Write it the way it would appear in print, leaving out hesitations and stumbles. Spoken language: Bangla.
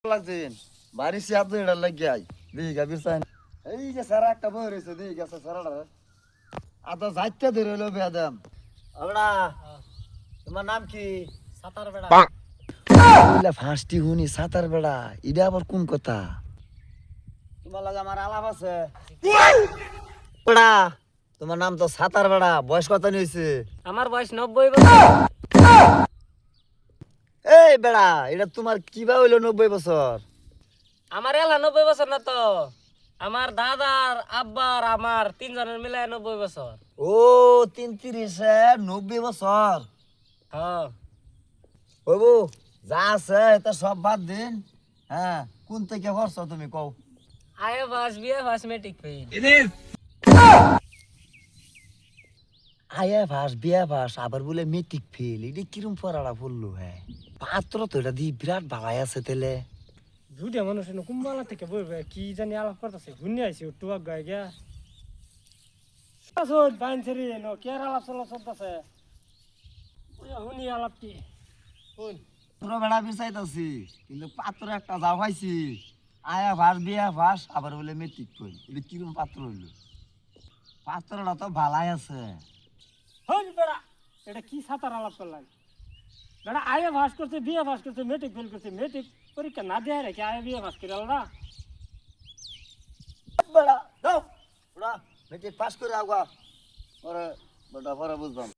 লাগছেন বাড়ি সে আপনি এটা লাগিয়ে আই দিই গাবির চাই এই যে সারা একটা বই রয়েছে দিই গেছে সারাটা আদা যাইতে ধরে হলো বেদাম আমরা তোমার নাম কি সাতার বেড়া বইলা ফাঁসটি হুনি সাতার বেড়া এটা আবার কোন কথা তোমার লাগে আমার আলাপ আছে বেড়া তোমার নাম তো সাতার বেড়া বয়স কত নিয়েছে আমার বয়স 90 বছর। এই বেড়া এটা তোমার কিভাবে হইলো 90 বছর আমার এলা 90 বছর না তো, আমার দাদার আব্বার আমার তিনজনের মিলে 90 বছর। ও 33 90 বছর হ্যাঁ বাবু যা আছে এটা সব বাদ দিন হ্যাঁ কোন থেকে করছো তুমি কও আয়ে বাস বিয়ে বাস মেট্রিক ফেল। আয়া ভাস বিয়া ভাস আবার বলে মেট্রিক ফেল এটা কিরম পড়াটা পড়লো হ্যাঁ পাত্র তো এটা দিয়ে বিরাট ভালাই আছে তেলে দুইটা মানুষ কুম্বালা থেকে বইবে কি জানি আলাপ করতেছে ঘুরনে আইছে টুয়াক গায়ে গিয়া আসল বাইনছেরি নো কে আলাপ চলতেছে হুনি আলাপ কি শুন তোর বেড়া বিচাইতাছি কিন্তু পাত্র একটা যাও পাইছি আয়া ভাস বিয়া ভাস আবার বলে মেট্রিক ফেল এটা কিরম পাত্র হইলো পাত্রটা তো ভালাই আছে হই বেড়া এটা কি সাতার আলাপ করলাম বেড়া আয়ে ভাস করছে বিয়ে ভাস করছে মেট্রিক ফেল করছে মেট্রিক পরীক্ষা না দেয় রেখে আয়ে বিয়ে ভাস করে আলাদা বেড়া দাও ওরা মেট্রিক পাস করে আগা পরে বেটা পরে বুঝবাম